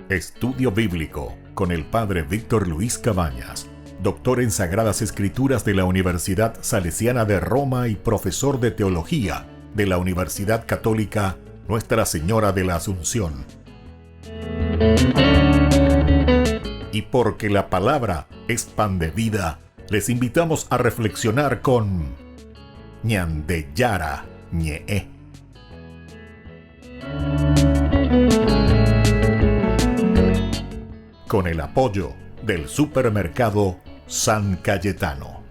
Estudio Bíblico con el Padre Víctor Luis Cabañas, doctor en Sagradas Escrituras de la Universidad Salesiana de Roma y profesor de Teología de la Universidad Católica Nuestra Señora de la Asunción. Y porque la palabra es pan de vida, les invitamos a reflexionar con Ñandeyara Ñe'e. Con el apoyo del supermercado San Cayetano.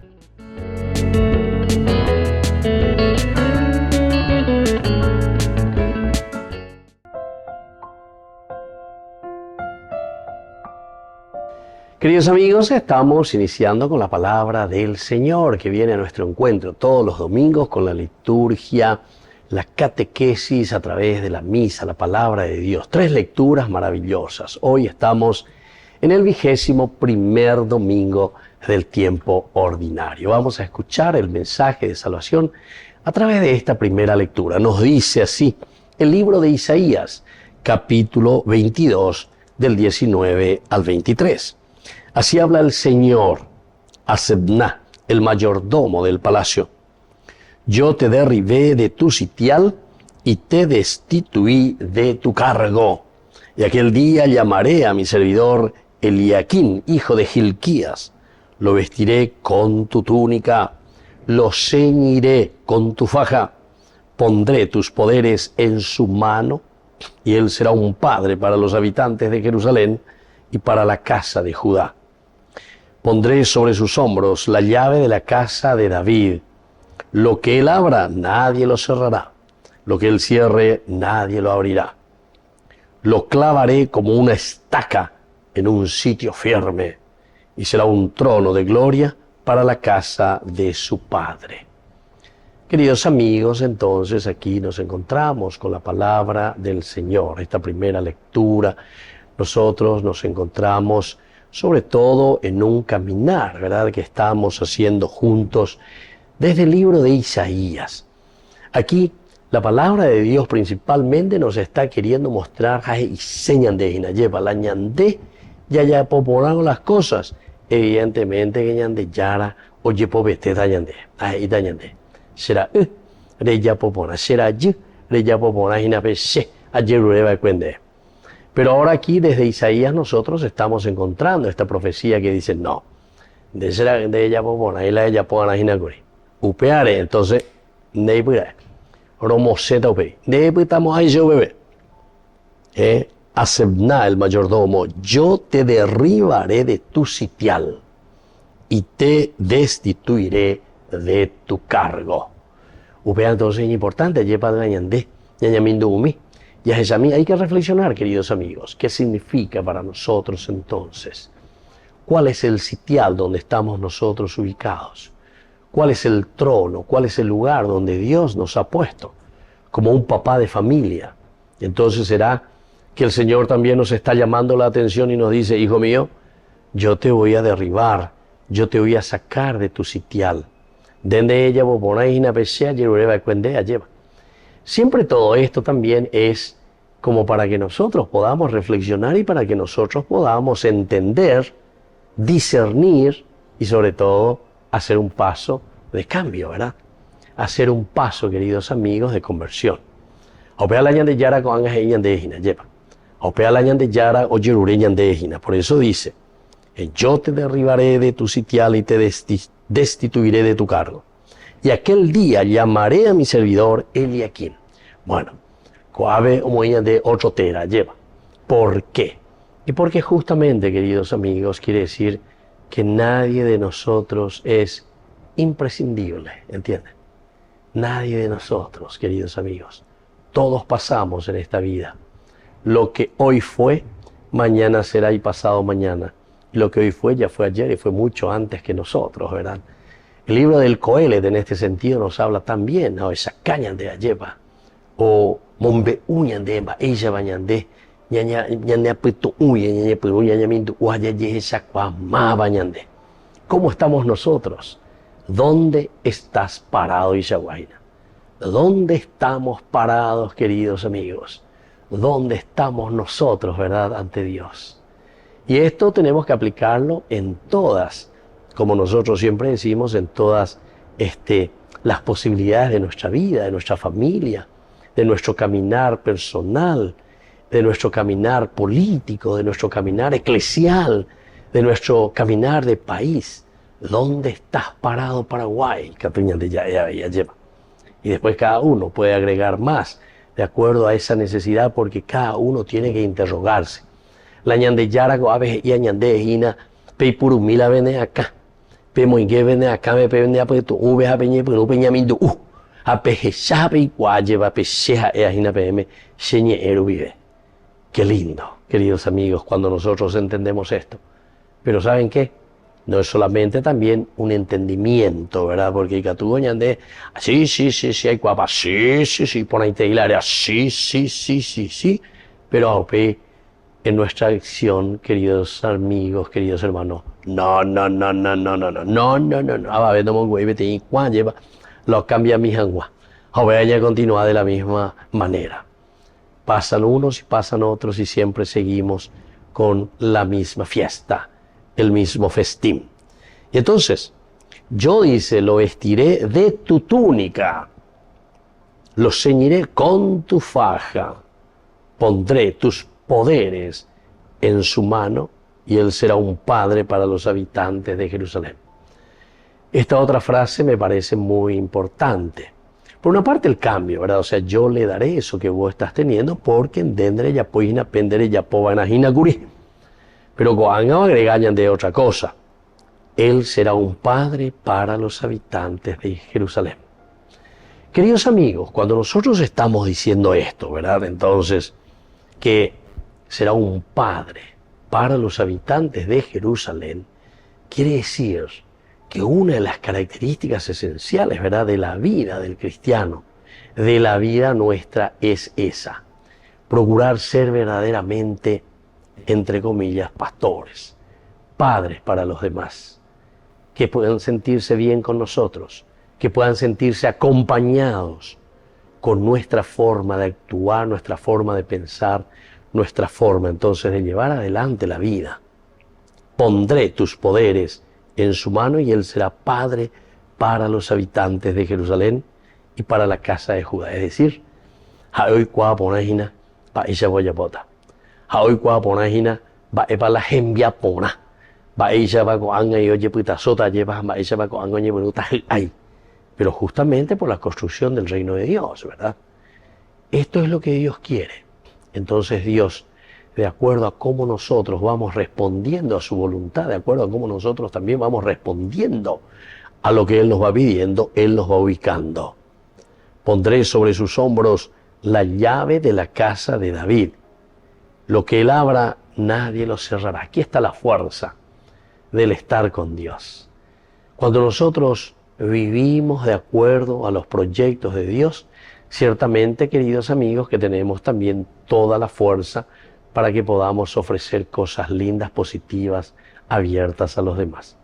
Queridos amigos, estamos iniciando con la palabra del Señor que viene a nuestro encuentro todos los domingos con la liturgia, la catequesis a través de la misa, la palabra de Dios. 3 lecturas maravillosas. Hoy estamos en el 21º domingo del tiempo ordinario. Vamos a escuchar el mensaje de salvación a través de esta primera lectura. Nos dice así el libro de Isaías, capítulo 22, del 19 al 23. Así habla el Señor a Sebna, el mayordomo del palacio. Yo te derribé de tu sitial y te destituí de tu cargo. Y aquel día llamaré a mi servidor Eliaquín, hijo de Hilquías. Lo vestiré con tu túnica, lo ceñiré con tu faja. Pondré tus poderes en su mano, y él será un padre para los habitantes de Jerusalén y para la casa de Judá. Pondré sobre sus hombros la llave de la casa de David. Lo que él abra, nadie lo cerrará. Lo que él cierre, nadie lo abrirá. Lo clavaré como una estaca en un sitio firme, y será un trono de gloria para la casa de su Padre. Queridos amigos, entonces aquí nos encontramos con la palabra del Señor. Esta primera lectura, nosotros nos encontramos sobre todo en un caminar, ¿verdad?, que estamos haciendo juntos desde el libro de Isaías. Aquí la palabra de Dios principalmente nos está queriendo mostrar y señan de lleva la ñandé ya popularon las cosas. Evidentemente que ñande yara oye povete da ñandé ahí da ñandé será re ya popona será y re ya popona y nape se ayer ureba cuende. Pero ahora aquí desde Isaías nosotros estamos encontrando esta profecía que dice no de será de ella popona y la ella popona y naguri upeare. Entonces neibura romoseta upe neibutamos ahí yo bebé a Sebna, el mayordomo, yo te derribaré de tu sitial y te destituiré de tu cargo. Upea entonces es importante, lleva de la ñandé, ñañamindo umi. Y a esa mí hay que reflexionar, queridos amigos, ¿qué significa para nosotros entonces? ¿Cuál es el sitial donde estamos nosotros ubicados? ¿Cuál es el trono? ¿Cuál es el lugar donde Dios nos ha puesto? Como un papá de familia. Entonces será que el Señor también nos está llamando la atención y nos dice, hijo mío, yo te voy a derribar, yo te voy a sacar de tu sitial. Dende ella bobonaina pesea yerureba cuendea lleva. Siempre todo esto también es como para que nosotros podamos reflexionar y para que nosotros podamos entender, discernir y sobre todo hacer un paso de cambio, ¿verdad? Hacer un paso, queridos amigos, de conversión. Opea la ñande yara con anga ñande ejina lleva. Opea la ñande yara o yerure ñande ejina. Por eso dice, yo te derribaré de tu sitial y te destituiré de tu cargo. Y aquel día llamaré a mi servidor Eliaquín. Bueno, coave o de otro tera lleva. ¿Por qué? Y porque justamente, queridos amigos, quiere decir que nadie de nosotros es imprescindible, ¿entienden? Nadie de nosotros, queridos amigos. Todos pasamos en esta vida. Lo que hoy fue, mañana será y pasado mañana. Lo que hoy fue, ya fue ayer y fue mucho antes que nosotros, ¿verdad? El libro del Coelet en este sentido nos habla también, ¿no? Esa caña de ayeva, o mombe uñan de emba, ella bañande, ñaña apeto uña, ñaña pero ñaña mindu, uayaye esa cuama bañande. ¿Cómo estamos nosotros? ¿Dónde estás parado, Ishahuayna? ¿Dónde estamos parados, queridos amigos? ¿Dónde estamos nosotros, verdad, ante Dios? Y esto tenemos que aplicarlo en todas, como nosotros siempre decimos, en todas las posibilidades de nuestra vida, de nuestra familia, de nuestro caminar personal, de nuestro caminar político, de nuestro caminar eclesial, de nuestro caminar de país. ¿Dónde estás parado, Paraguay? Y después cada uno puede agregar más de acuerdo a esa necesidad, porque cada uno tiene que interrogarse. La ñande yarago abe y ñande hina pe purumila vene acá. Pe moingue vene acá me pe vene a pe tu ube a peñe pero peña mindu a pe shabe y guayeva pe sheha e hina pm sheñe eru vive. Qué lindo, queridos amigos, cuando nosotros entendemos esto. Pero ¿saben qué? No es solamente también un entendimiento, ¿verdad? Porque Icatugo ñande, sí, hay guapa, sí, por ahí te hilaria, sí. Pero en nuestra acción, queridos amigos, queridos hermanos, no. A ver, no me voy a meter lleva, lo cambia mi jangua. Ella continúa de la misma manera. Pasan unos y pasan otros y siempre seguimos con la misma fiesta, el mismo festín. Y entonces, yo dice, lo vestiré de tu túnica, lo ceñiré con tu faja, pondré tus poderes en su mano y él será un padre para los habitantes de Jerusalén. Esta otra frase me parece muy importante. Por una parte el cambio, ¿verdad? O sea, yo le daré eso que vos estás teniendo porque endendre ya poina pendere ya pobanajina guri. Pero Goanga agregañan de otra cosa. Él será un padre para los habitantes de Jerusalén. Queridos amigos, cuando nosotros estamos diciendo esto, ¿verdad? Entonces, que será un padre para los habitantes de Jerusalén, quiere decir que una de las características esenciales, ¿verdad?, de la vida del cristiano, de la vida nuestra, es esa. Procurar ser verdaderamente, entre comillas, pastores, padres para los demás, que puedan sentirse bien con nosotros, que puedan sentirse acompañados con nuestra forma de actuar, nuestra forma de pensar, nuestra forma entonces de llevar adelante la vida. Pondré tus poderes en su mano y él será padre para los habitantes de Jerusalén y para la casa de Judá. Es decir, haoy kwa ponajina pa ella voy a bota. Haoy kwa ponajina va para la gembia pona. Va ella va con anga y oye puta sota lleva va ella va con anga y minuta ay. Pero justamente por la construcción del reino de Dios, ¿verdad? Esto es lo que Dios quiere. Entonces Dios, de acuerdo a cómo nosotros vamos respondiendo a su voluntad, de acuerdo a cómo nosotros también vamos respondiendo a lo que Él nos va pidiendo, Él nos va ubicando. Pondré sobre sus hombros la llave de la casa de David. Lo que Él abra, nadie lo cerrará. Aquí está la fuerza del estar con Dios. Cuando nosotros vivimos de acuerdo a los proyectos de Dios, ciertamente, queridos amigos, que tenemos también toda la fuerza para que podamos ofrecer cosas lindas, positivas, abiertas a los demás.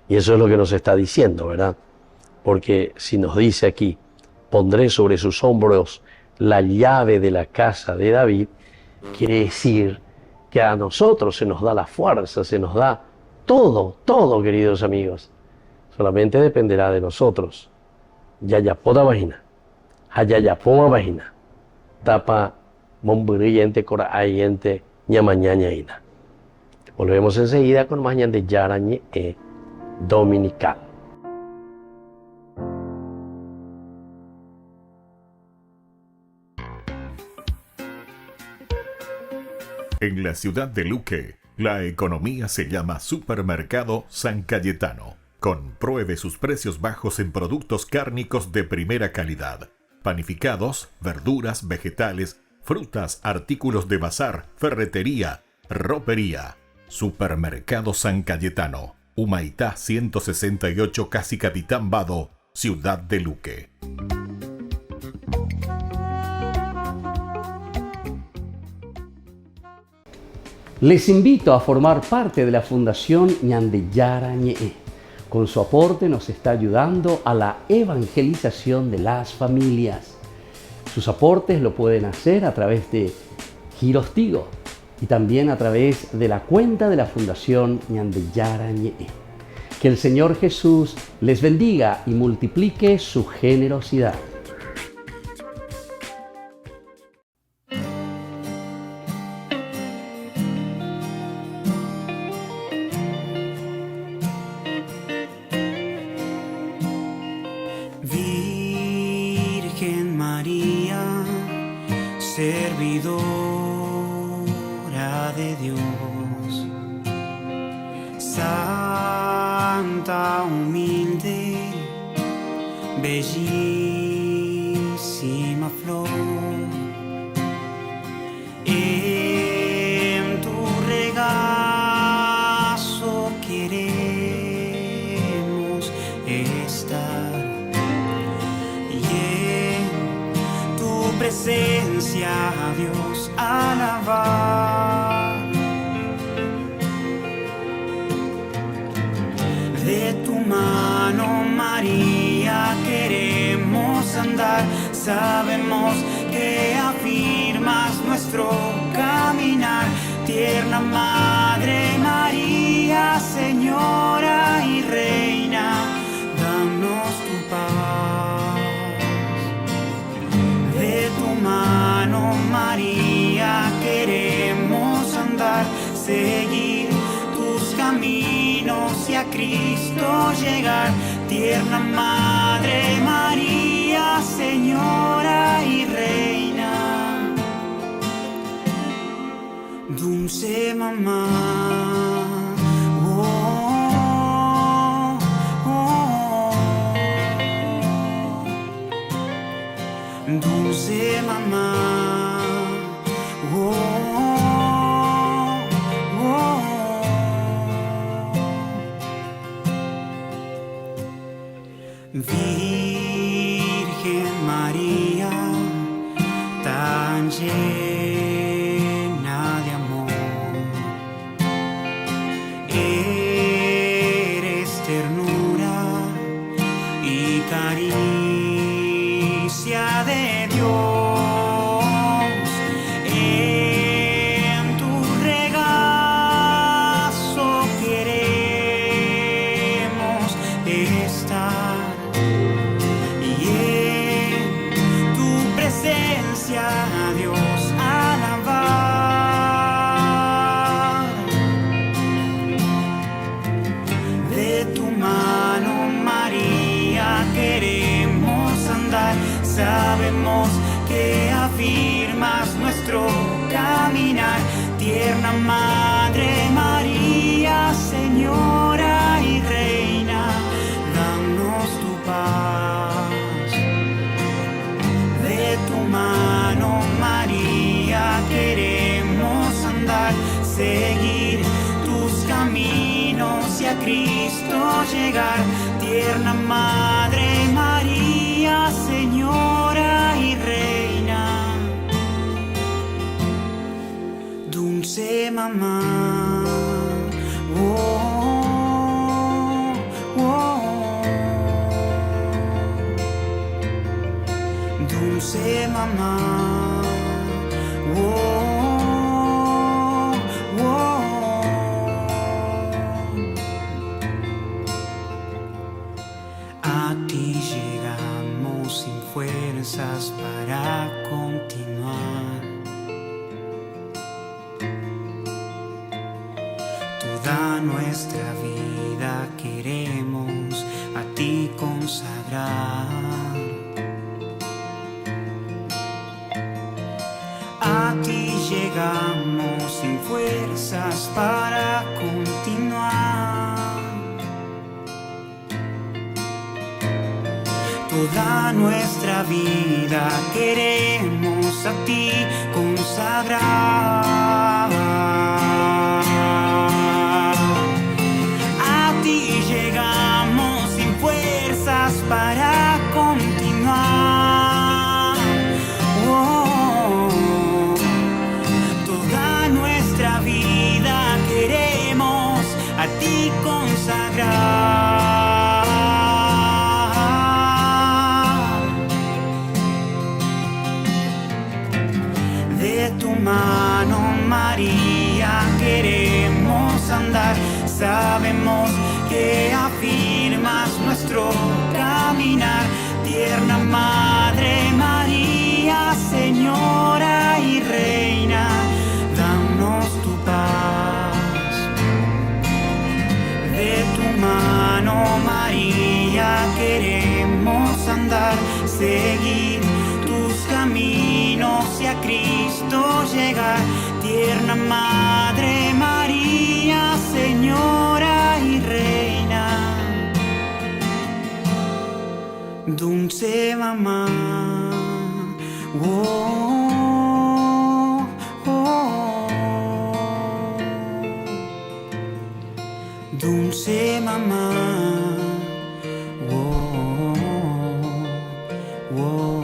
Y eso es lo que nos está diciendo, ¿verdad? Porque si nos dice aquí, pondré sobre sus hombros la llave de la casa de David, quiere decir que a nosotros se nos da la fuerza, se nos da todo, queridos amigos. Solamente dependerá de nosotros. Yayapoda vagina, hayayapoma vagina, tapa momburiyente cora ayente ñamañañaina. Volvemos enseguida con más de Yarañe Dominical. En la ciudad de Luque, la economía se llama Supermercado San Cayetano. Compruebe sus precios bajos en productos cárnicos de primera calidad. Panificados, verduras, vegetales, frutas, artículos de bazar, ferretería, ropería. Supermercado San Cayetano, Humaitá 168, Casi Capitán Vado, Ciudad de Luque. Les invito a formar parte de la Fundación Ñandeyara Ñe'e, Con su aporte nos está ayudando a la evangelización de las familias. Sus aportes lo pueden hacer a través de Giros Tigo y también a través de la cuenta de la Fundación Ñandeyara Ñe'e. Que el Señor Jesús les bendiga y multiplique su generosidad. Virgen María, servidora de Dios, santa, humilde, bellísima flor, en tu regazo queremos estar. Presencia a Dios alabar. De tu mano, María, queremos andar. Sabemos que afirmas nuestro caminar. Tierna Madre María, Señora y Reina, danos tu paz. De tu mano, María, queremos andar, seguir tus caminos y a Cristo llegar. Tierna Madre María, Señora y Reina, dulce mamá. Dulce mamá, oh, oh, oh. Virgen María, tan llena de amor, eres ternura y caricia de Dios, en tu regazo queremos estar y en tu presencia, Dios, alabar. De tu mano, María, queremos andar. Sabemos que afirmas nuestro caminar. Tierna Madre María, Señora y Reina, danos tu paz. De tu mano, María, queremos andar, seguir tus caminos y a Cristo llegar. Tierna Madre María, Señora y Reina, dulce mamá, oh, oh, oh. Dulce mamá, oh, oh, oh. A ti llegamos sin fuerzas para continuar. Toda nuestra vida queremos a ti consagrar. A ti llegamos sin fuerzas para continuar. Toda nuestra vida queremos a ti consagrar. A ti llegamos sin fuerzas para continuar. Oh, toda nuestra vida queremos a ti consagrar. De tu mano, María, queremos andar. Sabemos que afirmas nuestro caminar. Tierna Madre María, Señora y Reina, danos tu paz. De tu mano, María, queremos andar, seguir tus caminos y a Cristo llegar. Tierna Madre María, Señora y Reina, dulce mamá. Oh, oh, dulce mamá. Oh, oh.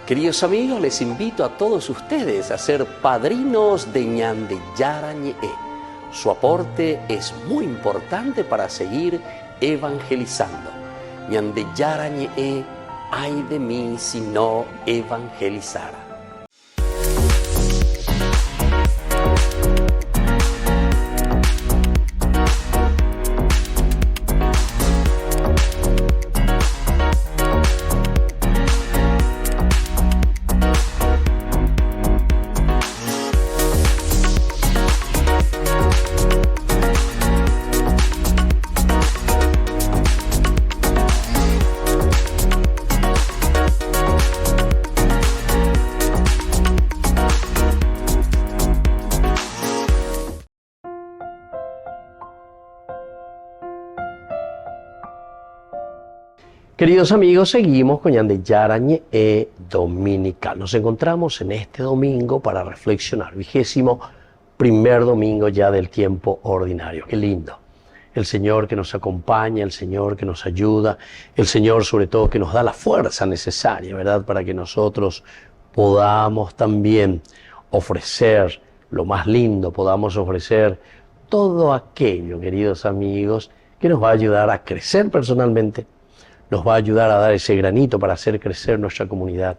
Queridos amigos, les invito a todos ustedes a ser padrinos de Ñande Yara Ñe'e. Su aporte es muy importante para seguir evangelizando. Ñande Yara Ñe'e, ay de mí si no evangelizara. Queridos amigos, seguimos con Ñande Yara Ñe'e Dominical. Nos encontramos en este domingo para reflexionar, 21º domingo ya del tiempo ordinario. Qué lindo. El Señor que nos acompaña, el Señor que nos ayuda, el Señor sobre todo que nos da la fuerza necesaria, ¿verdad? Para que nosotros podamos también ofrecer lo más lindo, podamos ofrecer todo aquello, queridos amigos, que nos va a ayudar a crecer personalmente, nos va a ayudar a dar ese granito para hacer crecer nuestra comunidad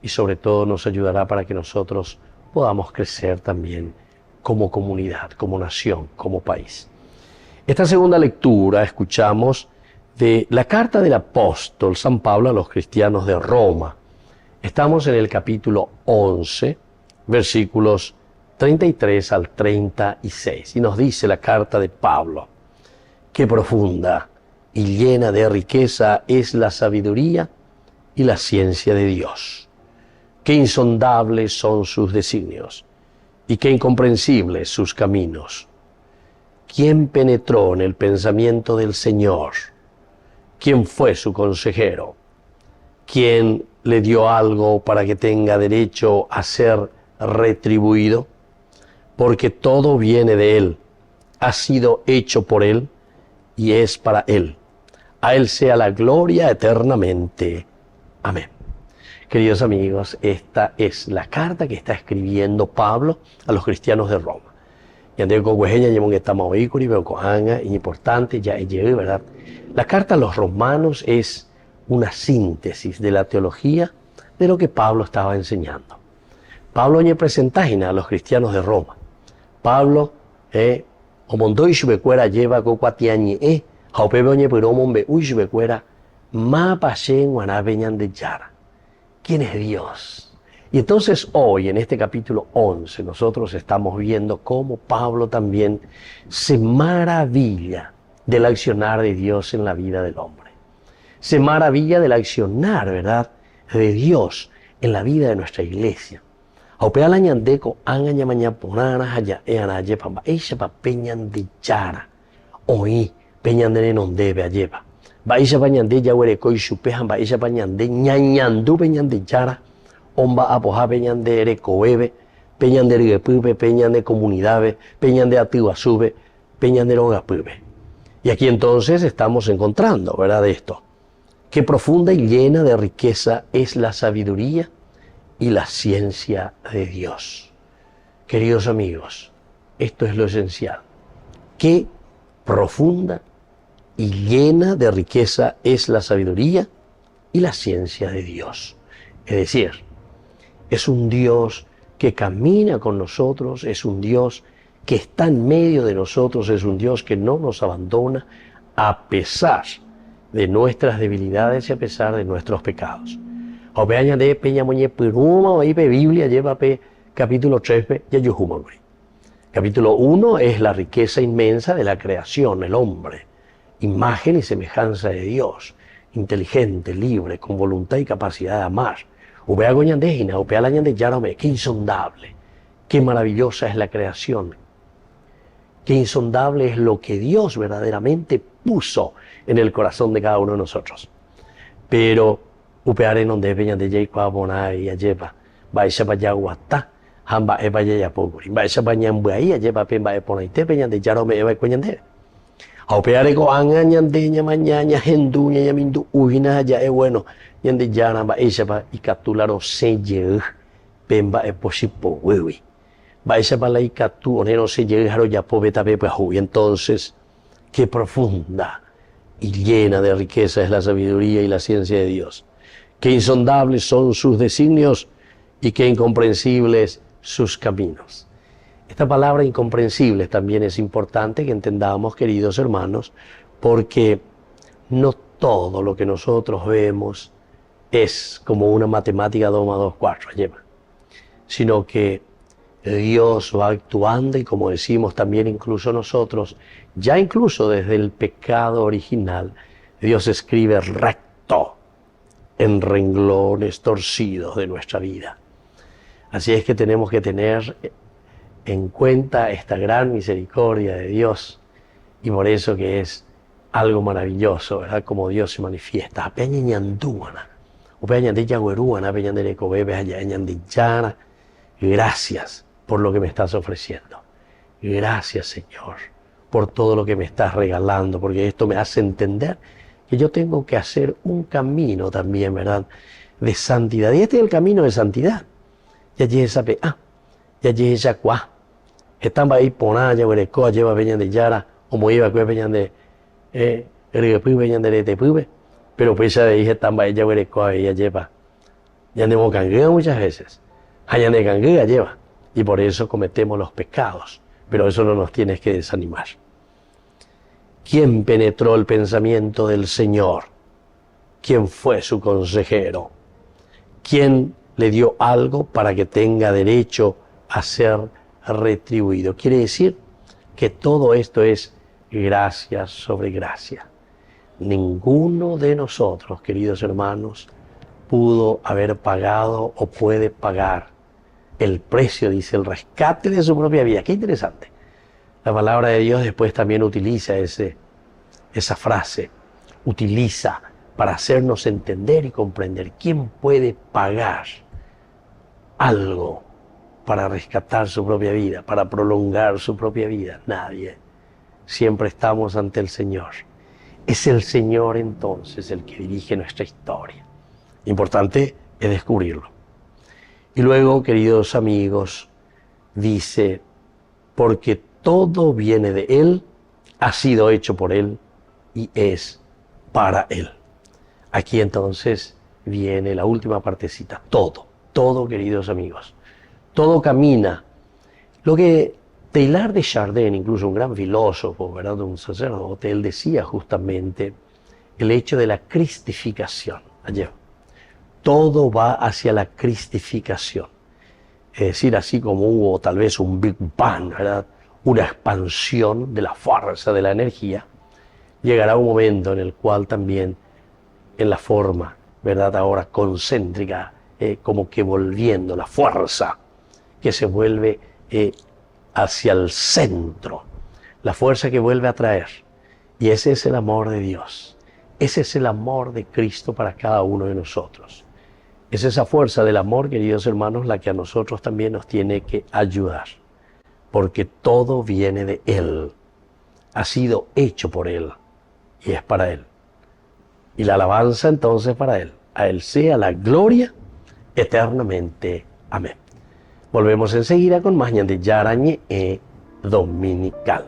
y sobre todo nos ayudará para que nosotros podamos crecer también como comunidad, como nación, como país. Esta segunda lectura escuchamos de la carta del apóstol San Pablo a los cristianos de Roma. Estamos en el capítulo 11, versículos 33 al 36 y nos dice la carta de Pablo: qué profunda y llena de riqueza es la sabiduría y la ciencia de Dios. Qué insondables son sus designios y qué incomprensibles sus caminos. ¿Quién penetró en el pensamiento del Señor? ¿Quién fue su consejero? ¿Quién le dio algo para que tenga derecho a ser retribuido? Porque todo viene de Él, ha sido hecho por Él y es para Él. A Él sea la gloria eternamente. Amén. Queridos amigos, esta es la carta que está escribiendo Pablo a los cristianos de Roma. Y ande con huejeña llevan esta maoícuri, veo cojanga, y importante, ya llegué, ¿verdad? La carta a los romanos es una síntesis de la teología de lo que Pablo estaba enseñando. Pablo oye presentágina a los cristianos de Roma. Pablo, omondó y chubecuera lleva cocuatiañe, Jaupebe oñe piromombe uishbecuera ma pachen guanabe Ñande Yara. ¿Quién es Dios? Y entonces hoy, en este capítulo 11, nosotros estamos viendo cómo Pablo también se maravilla del accionar de Dios en la vida del hombre. Se maravilla del accionar, ¿verdad?, de Dios en la vida de nuestra iglesia. Jaupea la ñandeco angaña maña ponana haya eanaye pamba eisha pa Ñande Yara. Oí peñandere non debe lleva. Baisha pañande ya huereco y chupejan baisha pañande ñañandu peñande Yara. Omba apoja peñande erecoebe, peñande riguepupe, peñande comunidades, peñande atihuasube, peñande rogapupe. Y aquí entonces estamos encontrando, ¿verdad?, esto. Qué profunda y llena de riqueza es la sabiduría y la ciencia de Dios. Queridos amigos, esto es lo esencial. Qué profunda y llena de riqueza es la sabiduría y la ciencia de Dios. Es decir, Es un Dios que camina con nosotros, es un Dios que está en medio de nosotros, es un Dios que no nos abandona a pesar de nuestras debilidades y a pesar de nuestros pecados. Opeaña de Peña Moñe Piruma, ahí Biblia lleva capítulo 3, ya Yuhumagri. Capítulo 1 es la riqueza inmensa de la creación, el hombre, imagen y semejanza de Dios, inteligente, libre, con voluntad y capacidad de amar. Upea Goñandejina, Upea Lañande Yarome, qué insondable, qué maravillosa es la creación, qué insondable es lo que Dios verdaderamente puso en el corazón de cada uno de nosotros. Pero Upeare donde veñan de Jayqua Bonai y lleva, Baisha Bayaguata, Hamba Eva Yayapoguri, Baisha Bañambuay, lleva Pemba Eponaite, veñan de Yarome Eva Coñande. Aupeare go angañandeña mañana, henduña, yamindu, uina, ya es bueno, yande Yaramba, Eshaba y Catularo Seye, Pemba Eposipo, Wiwi. Baisha Balaicatu, Onero Seye, Haro Yapobeta Pepahu, y entonces, qué profunda y llena de riqueza es la sabiduría y la ciencia de Dios. Qué insondables son sus designios y qué incomprensibles sus caminos. Esta palabra incomprensible también es importante que entendamos, queridos hermanos, porque no todo lo que nosotros vemos es como una matemática 2 más 2, 4, sino que Dios va actuando y, como decimos también incluso nosotros, ya incluso desde el pecado original, Dios escribe recto en renglones torcidos de nuestra vida. Así es que tenemos que tener en cuenta esta gran misericordia de Dios, y por eso que es algo maravilloso, ¿verdad? Como Dios se manifiesta. Gracias por lo que me estás ofreciendo. Gracias, Señor, por todo lo que me estás regalando, porque esto me hace entender que yo tengo que hacer un camino también, ¿verdad?, de santidad. Y este es el camino de santidad. Ya sabe, ya ya cuá. Están ahí poná, ya huerecoa, lleva veñan de yara, o moiva que veñan de repuy veñan de tepuve, pero pues ya dije, están ahí ya huerecoa, ella lleva. Ya de mocanguea muchas veces. Allá de canguea lleva. Y por eso cometemos los pecados. Pero eso no nos tiene que desanimar. ¿Quién penetró el pensamiento del Señor? ¿Quién fue su consejero? ¿Quién le dio algo para que tenga derecho a ser retribuido? Quiere decir que todo esto es gracia sobre gracia. Ninguno de nosotros, queridos hermanos, pudo haber pagado o puede pagar el precio, dice, el rescate de su propia vida. Qué interesante. La palabra de Dios después también utiliza esa frase, utiliza para hacernos entender y comprender. ¿Quién puede pagar algo para rescatar su propia vida, para prolongar su propia vida? Nadie. Siempre estamos ante el Señor. Es el Señor entonces el que dirige nuestra historia. Importante es descubrirlo. Y luego, queridos amigos, dice, porque todo viene de Él, ha sido hecho por Él y es para Él. Aquí entonces viene la última partecita. Todo, queridos amigos. Todo camina. Lo que Teilhard de Chardin, incluso un gran filósofo, ¿verdad?, un sacerdote, él decía justamente el hecho de la cristificación. Ayer. Todo va hacia la cristificación. Es decir, así como hubo tal vez un Big Bang, ¿verdad?, una expansión de la fuerza de la energía, llegará un momento en el cual también en la forma, ¿verdad?, ahora concéntrica, como que volviendo la fuerza que se vuelve hacia el centro, la fuerza que vuelve a traer. Y ese es el amor de Dios. Ese es el amor de Cristo para cada uno de nosotros. Es esa fuerza del amor, queridos hermanos, la que a nosotros también nos tiene que ayudar. Porque todo viene de Él. Ha sido hecho por Él. Y es para Él. Y la alabanza entonces para Él. A Él sea la gloria eternamente. Amén. Volvemos enseguida con más de Yarañe Dominical.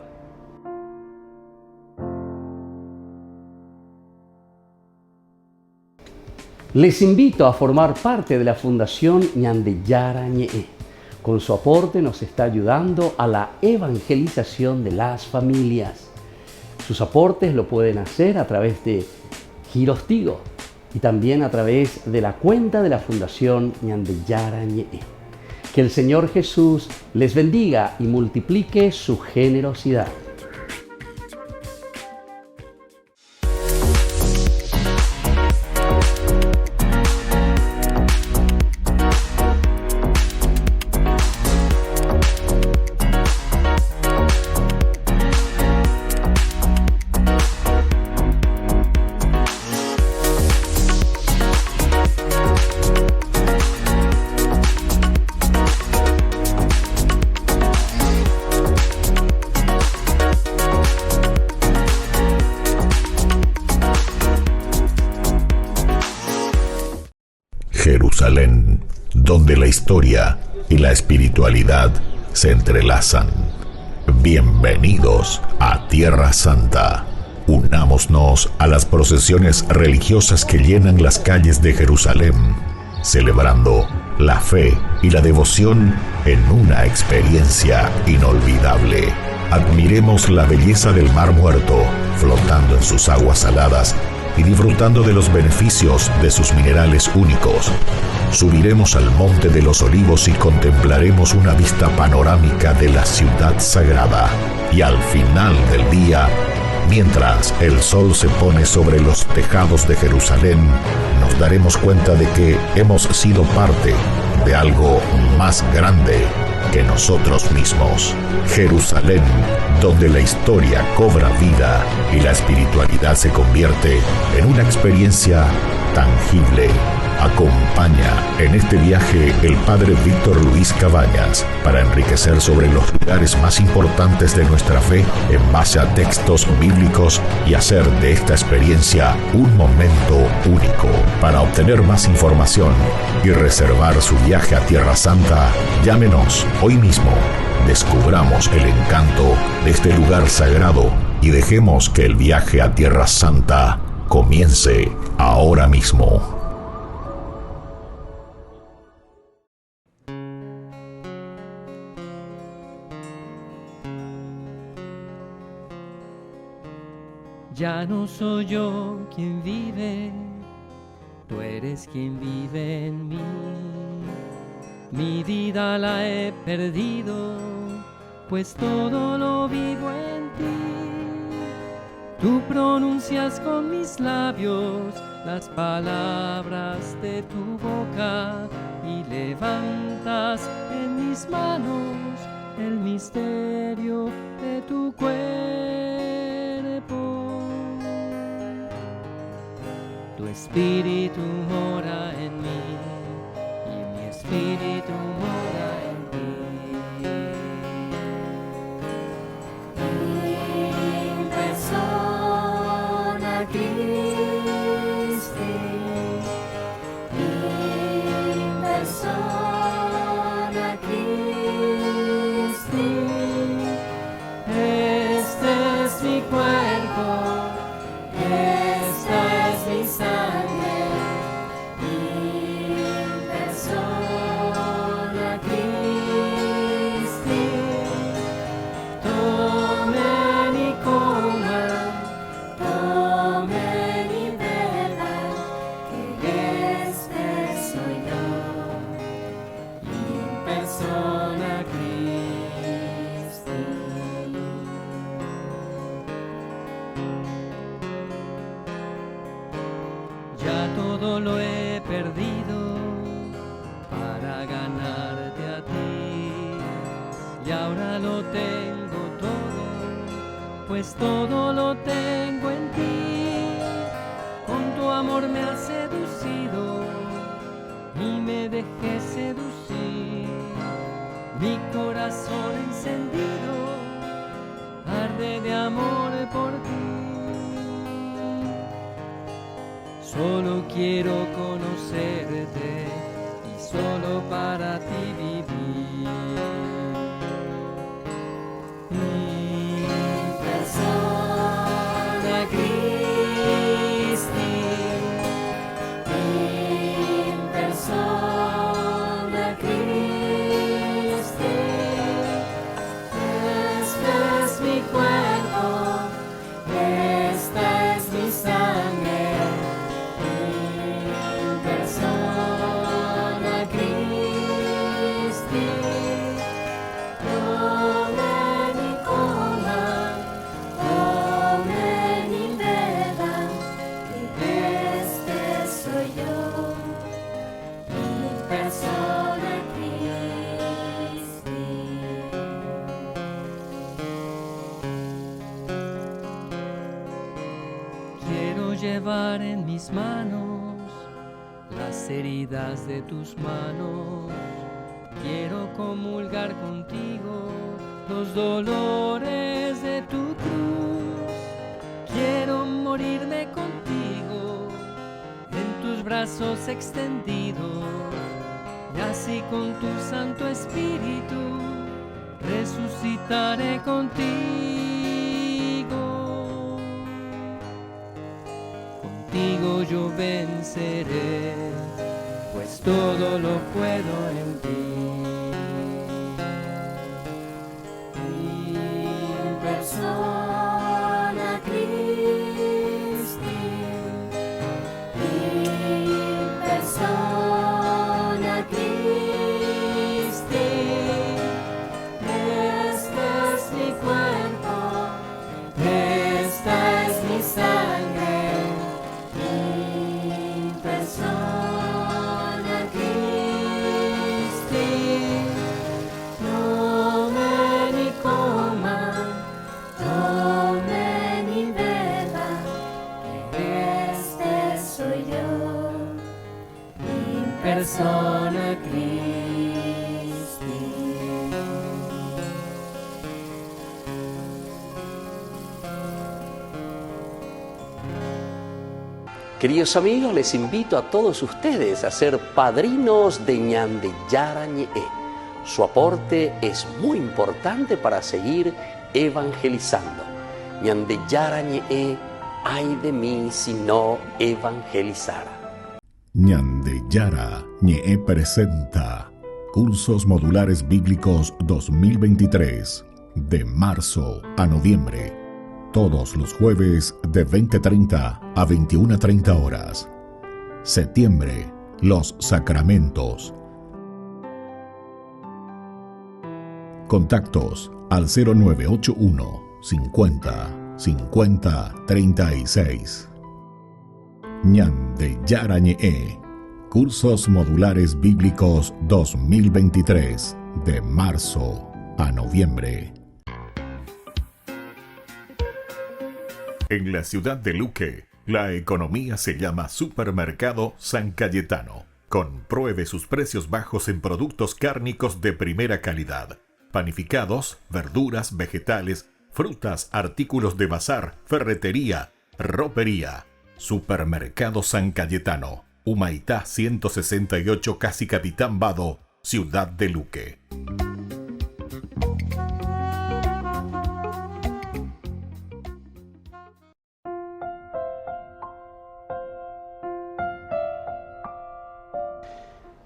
Les invito a formar parte de la Fundación Ñandeyara Ñe'e. Con su aporte nos está ayudando a la evangelización de las familias. Sus aportes lo pueden hacer a través de Giros Tigo y también a través de la cuenta de la Fundación Ñandeyara Ñe'e. Que el Señor Jesús les bendiga y multiplique su generosidad. Jerusalén, donde la historia y la espiritualidad se entrelazan. Bienvenidos a Tierra Santa. Unámonos a las procesiones religiosas que llenan las calles de Jerusalén, celebrando la fe y la devoción en una experiencia inolvidable. Admiremos la belleza del Mar Muerto, flotando en sus aguas saladas y disfrutando de los beneficios de sus minerales únicos. Subiremos al Monte de los Olivos y contemplaremos una vista panorámica de la ciudad sagrada. Y al final del día, mientras el sol se pone sobre los tejados de Jerusalén, nos daremos cuenta de que hemos sido parte de algo más grande que nosotros mismos. Jerusalén, donde la historia cobra vida y la espiritualidad se convierte en una experiencia tangible. Acompaña en este viaje el Padre Víctor Luis Cabañas para enriquecer sobre los lugares más importantes de nuestra fe en base a textos bíblicos y hacer de esta experiencia un momento único. Para obtener más información y reservar su viaje a Tierra Santa, llámenos hoy mismo. Descubramos el encanto de este lugar sagrado y dejemos que el viaje a Tierra Santa comience ahora mismo. Ya no soy yo quien vive, tú eres quien vive en mí. Mi vida la he perdido, pues todo lo vivo en ti. Tú pronuncias con mis labios las palabras de tu boca y levantas en mis manos el misterio de tu cuerpo. Tu espíritu mora en mí y mi espíritu mora en ti. In persona Christi, in persona Christi, Este es mi cuerpo, esta es mi sangre. In persona Christi, tomen y coman, tomen y beban, que este soy yo. In persona Christi. ya todo lo he perdido para ganarte a ti. Y ahora lo tengo todo, pues todo lo tengo en ti. Con tu amor me has seducido y me dejé seducir. Mi corazón encendido arde de amor por ti. Solo quiero conocerte y solo para ti vivir. In persona Christi, in llevar en mis manos las heridas de tus manos. Quiero comulgar contigo los dolores de tu cruz. Quiero morirme contigo en tus brazos extendidos, y así con tu Santo Espíritu resucitaré contigo. Contigo yo venceré, pues todo lo puedo en ti. In persona Christi, in persona Christi, este es mi cuerpo, esta es mi sangre. In persona Christi, tomen y coman, tomen y beban, que este soy yo, in persona Christi. Queridos amigos, les invito a todos ustedes a ser padrinos de Ñande Yara Ñe'e. Su aporte es muy importante para seguir evangelizando. Ñande Yara Ñe'e, ay de mí si no evangelizara. Ñande Yara Ñe'e presenta Cursos Modulares Bíblicos 2023, de marzo a noviembre. Todos los jueves de 20:30 a 21:30 horas. Septiembre, los sacramentos. Contactos al 0981 50 50 36. Ñande Yara Ñe'e, Cursos Modulares Bíblicos 2023, de marzo a noviembre. En la ciudad de Luque, la economía se llama Supermercado San Cayetano. Compruebe sus precios bajos en productos cárnicos de primera calidad. Panificados, verduras, vegetales, frutas, artículos de bazar, ferretería, ropería. Supermercado San Cayetano, Humaitá 168, Casi Capitán Vado, ciudad de Luque.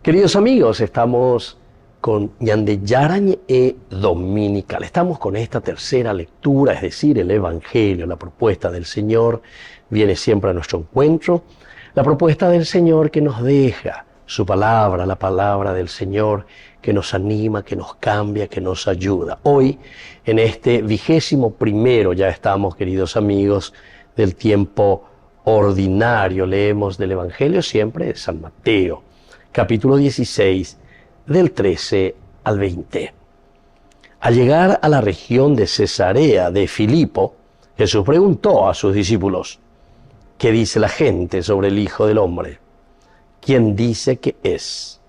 Queridos amigos, estamos con Ñande Yara Ñe'e Dominical. Estamos con esta tercera lectura, es decir, el Evangelio, la propuesta del Señor viene siempre a nuestro encuentro. La propuesta del Señor que nos deja su palabra, la palabra del Señor que nos anima, que nos cambia, que nos ayuda. Hoy, en este 21º, ya estamos, queridos amigos, del tiempo ordinario, leemos del Evangelio siempre de San Mateo, capítulo 16, del 13 al 20. Al llegar a la región de Cesarea de Filipo, Jesús preguntó a sus discípulos: ¿qué dice la gente sobre el Hijo del Hombre? ¿Quién dice que es?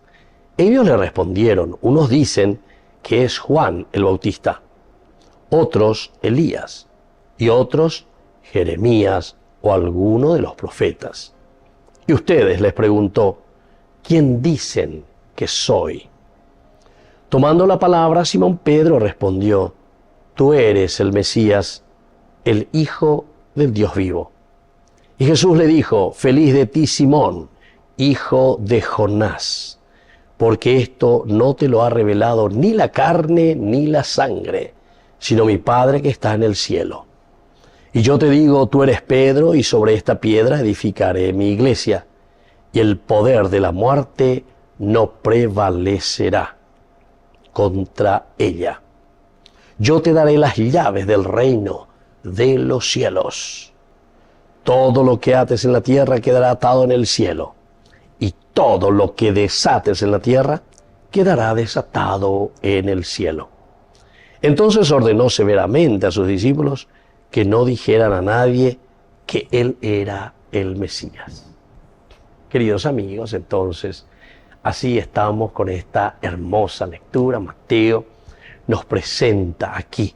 Ellos le respondieron: unos dicen que es Juan el Bautista, otros Elías, y otros Jeremías o alguno de los profetas. Y ustedes, les preguntó, ¿quién dicen que soy? Tomando la palabra, Simón Pedro respondió: tú eres el Mesías, el Hijo del Dios vivo. Y Jesús le dijo: feliz de ti, Simón, hijo de Jonás, porque esto no te lo ha revelado ni la carne ni la sangre, sino mi Padre que está en el cielo. Y yo te digo, tú eres Pedro, y sobre esta piedra edificaré mi iglesia, y el poder de la muerte no prevalecerá contra ella. Yo te daré las llaves del reino de los cielos. Todo lo que ates en la tierra quedará atado en el cielo, y todo lo que desates en la tierra quedará desatado en el cielo. Entonces ordenó severamente a sus discípulos que no dijeran a nadie que él era el Mesías. Queridos amigos, entonces, así estamos con esta hermosa lectura. Mateo nos presenta aquí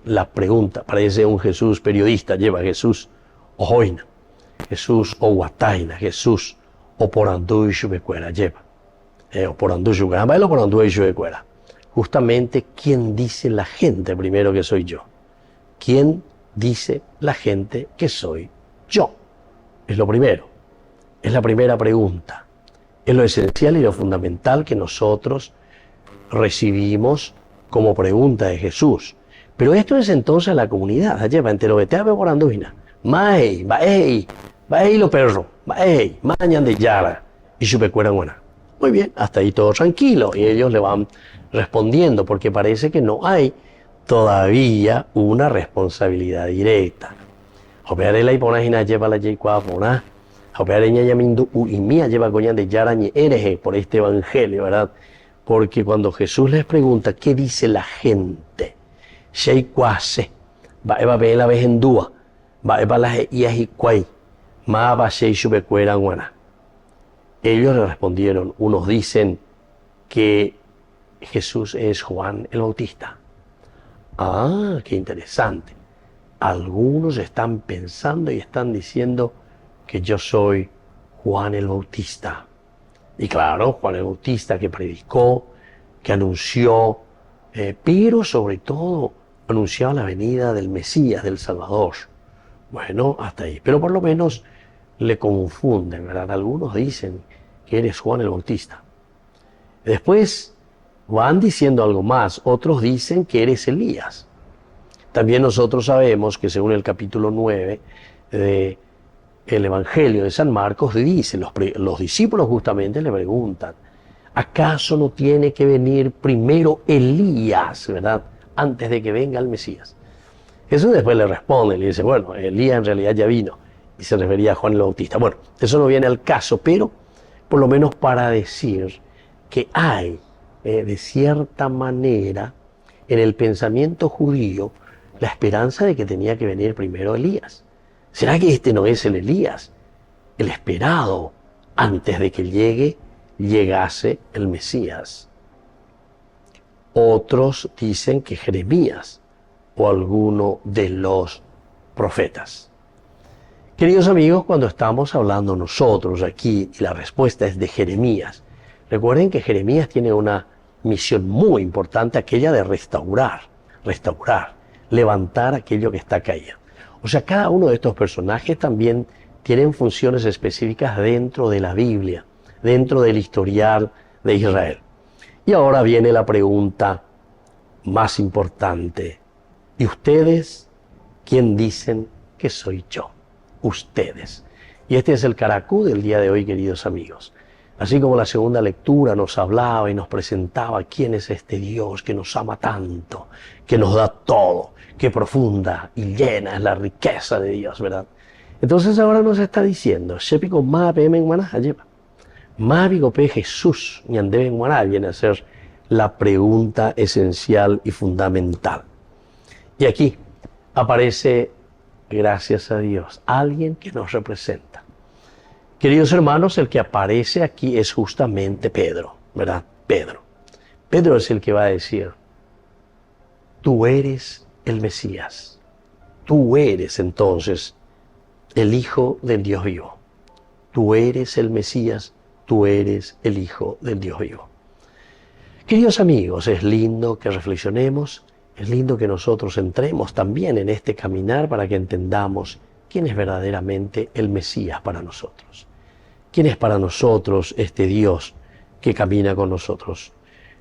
la pregunta. Parece un Jesús periodista, lleva Jesús ojoina, Jesús oguataina, Jesús oporandú y chubecuera, lleva. Oporandú chubecuera, oporandú y chubecuera. Justamente, ¿quién dice la gente primero que soy yo? ¿Quién dice la gente que soy yo? Es lo primero. Es la primera pregunta. Es lo esencial y lo fundamental que nosotros recibimos como pregunta de Jesús. Pero esto es entonces la comunidad. Allá va entero que te abre por anduina. Maey, lo perro, mañan de yara y chupecuera buena. Muy bien, hasta ahí todo tranquilo. Y ellos le van respondiendo porque parece que no hay todavía una responsabilidad directa. Opearela y ponajina lleva la yecua pona. Opeareña yamindu y mía lleva coña de yara ni ereje por este evangelio, ¿verdad? Porque cuando Jesús les pregunta qué dice la gente, sheicuase, va eva ve la vez en dúa, va eva la iajicuay, ma va shei chubecuera guana. Ellos le respondieron, unos dicen que Jesús es Juan el Bautista. Ah, qué interesante. Algunos están pensando y están diciendo que yo soy Juan el Bautista. Y claro, Juan el Bautista que predicó, que anunció, pero sobre todo anunciaba la venida del Mesías, del Salvador. Bueno, hasta ahí. Pero por lo menos le confunden, ¿verdad? Algunos dicen que eres Juan el Bautista. Después van diciendo algo más. Otros dicen que eres Elías. También nosotros sabemos que según el capítulo 9 del Evangelio de San Marcos dice, los discípulos justamente le preguntan, ¿acaso no tiene que venir primero Elías, verdad? Antes de que venga el Mesías. Jesús después le responde, le dice, bueno, Elías en realidad ya vino. Y se refería a Juan el Bautista. Bueno, eso no viene al caso, pero por lo menos para decir que hay, de cierta manera, en el pensamiento judío, la esperanza de que tenía que venir primero Elías. ¿Será que este no es el Elías, el esperado, antes de que llegase el Mesías? Otros dicen que Jeremías o alguno de los profetas. Queridos amigos, cuando estamos hablando nosotros aquí, y la respuesta es de Jeremías, recuerden que Jeremías tiene una misión muy importante, aquella de restaurar, levantar aquello que está caído. O sea, cada uno de estos personajes también tienen funciones específicas dentro de la Biblia, dentro del historial de Israel. Y ahora viene la pregunta más importante. ¿Y ustedes quién dicen que soy yo? Ustedes. Y este es el caracú del día de hoy, queridos amigos. Así como la segunda lectura nos hablaba y nos presentaba quién es este Dios que nos ama tanto, que nos da todo, que profunda y llena es la riqueza de Dios, ¿verdad? Entonces ahora nos está diciendo, Shepico ma pemen guaná, lleva. Ma bigope Jesús, ñandeben guaná, viene a ser la pregunta esencial y fundamental. Y aquí aparece, gracias a Dios, alguien que nos representa. Queridos hermanos, el que aparece aquí es justamente Pedro, ¿verdad? Pedro. Pedro es el que va a decir, tú eres el Mesías. Tú eres entonces el Hijo del Dios vivo. Tú eres el Mesías, tú eres el Hijo del Dios vivo. Queridos amigos, es lindo que reflexionemos, es lindo que nosotros entremos también en este caminar para que entendamos quién es verdaderamente el Mesías para nosotros. ¿Quién es para nosotros este Dios que camina con nosotros?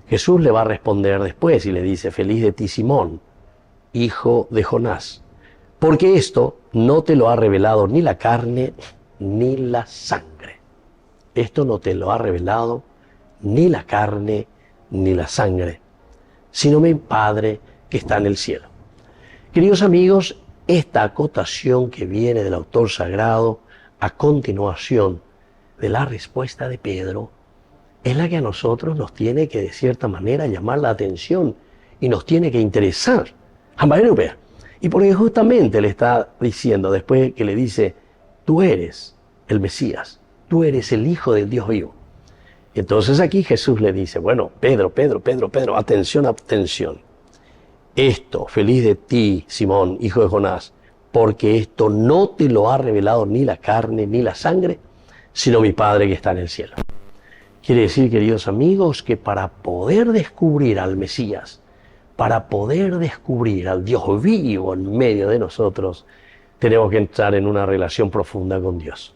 Jesús le va a responder después y le dice, feliz de ti Simón, hijo de Jonás, porque esto no te lo ha revelado ni la carne ni la sangre. Esto no te lo ha revelado ni la carne ni la sangre, sino mi Padre que está en el cielo. Queridos amigos, esta acotación que viene del autor sagrado a continuación de la respuesta de Pedro es la que a nosotros nos tiene que de cierta manera llamar la atención y nos tiene que interesar. Y porque justamente le está diciendo, después que le dice, tú eres el Mesías, tú eres el Hijo del Dios vivo. Entonces aquí Jesús le dice, bueno, Pedro, atención, atención. Esto, feliz de ti, Simón, hijo de Jonás, porque esto no te lo ha revelado ni la carne ni la sangre, sino mi Padre que está en el cielo. Quiere decir, queridos amigos, que para poder descubrir al Mesías, para poder descubrir al Dios vivo en medio de nosotros, tenemos que entrar en una relación profunda con Dios.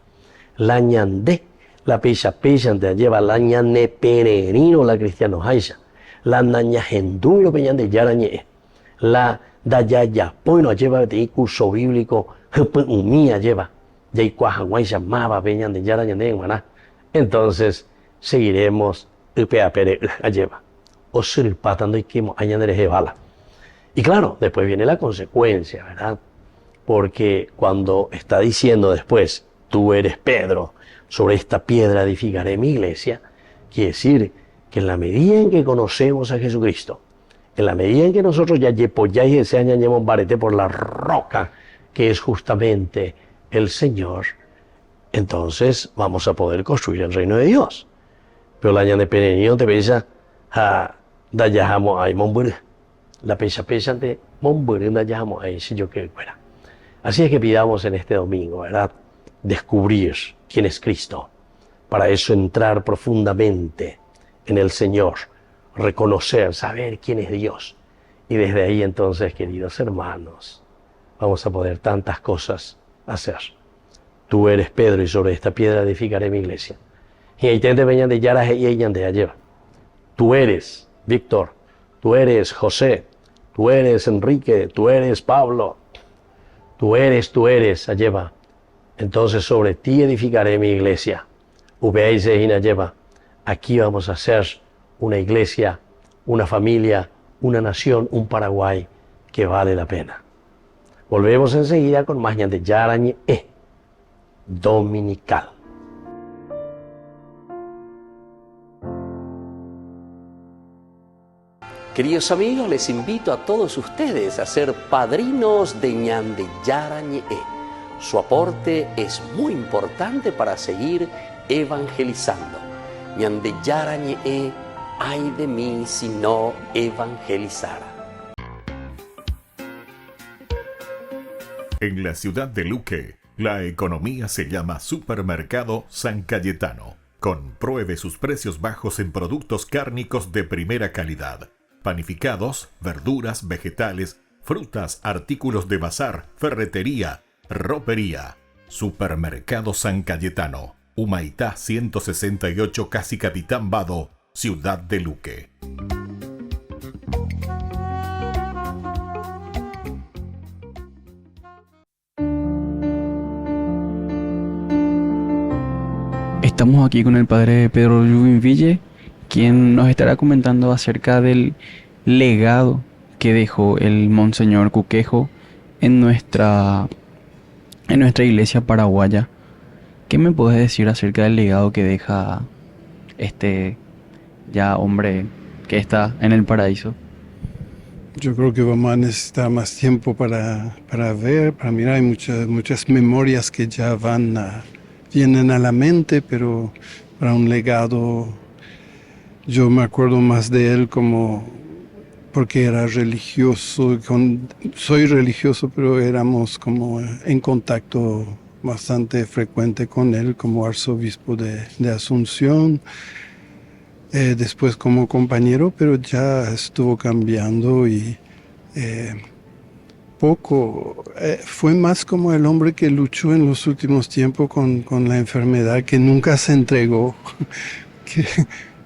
La ñandé, la pecha te lleva la ñane perenino, la cristiano haisha, la naña genduro peñande yarañe, la dayaya, pues nos lleva de curso bíblico, umía lleva, ya y cuajaguaisha maba peñande yarañe en maná. Entonces seguiremos upea pere lleva, o surpatando y quemo añandere bala. Y claro, después viene la consecuencia, ¿verdad? Porque cuando está diciendo después, tú eres Pedro, sobre esta piedra edificaré mi iglesia, quiere decir que en la medida en que conocemos a Jesucristo, en la medida en que nosotros ya yepoyáis ese año llevamos barete por la roca, que es justamente el Señor, entonces vamos a poder construir el reino de Dios. Pero la año de perenino te pesa a dayajamo ay mombur, la pesa de mombur dayajamo ay si yo que fuera. Así es que pidamos en este domingo, ¿verdad? Descubrir quién es Cristo. Para eso entrar profundamente en el Señor, reconocer, saber quién es Dios. Y desde ahí entonces, queridos hermanos, vamos a poder tantas cosas hacer. Tú eres Pedro y sobre esta piedra edificaré mi iglesia. Y ahí te venían de Yara y ella de ayer. Tú eres Víctor, tú eres José, tú eres Enrique, tú eres Pablo, tú eres Ayeva. Entonces sobre ti edificaré mi iglesia. Ubeáis Ayeva. Aquí vamos a hacer una iglesia, una familia, una nación, un Paraguay que vale la pena. Volvemos enseguida con más de Yarañe Dominical. Queridos amigos, les invito a todos ustedes a ser padrinos de Ñande Yarañe. Su aporte es muy importante para seguir evangelizando. Ñande Yarañe, ay de mí si no evangelizara. En la ciudad de Luque, la economía se llama Supermercado San Cayetano. Compruebe sus precios bajos en productos cárnicos de primera calidad. Panificados, verduras, vegetales, frutas, artículos de bazar, ferretería, ropería. Supermercado San Cayetano, Humaitá 168, Casi Capitán Vado, ciudad de Luque. Estamos aquí con el padre Pedro Lubin Ville, quien nos estará comentando acerca del legado que dejó el Monseñor Cuquejo en nuestra iglesia paraguaya. ¿Qué me puedes decir acerca del legado que deja este ya hombre que está en el paraíso? Yo creo que vamos a necesitar más tiempo para ver, para mirar. Hay muchas memorias que ya vienen a la mente, pero para un legado, yo me acuerdo más de él porque era religioso, soy religioso, pero éramos como en contacto bastante frecuente con él como arzobispo de Asunción, después como compañero, pero ya estuvo cambiando y fue más como el hombre que luchó en los últimos tiempos con la enfermedad, que nunca se entregó, que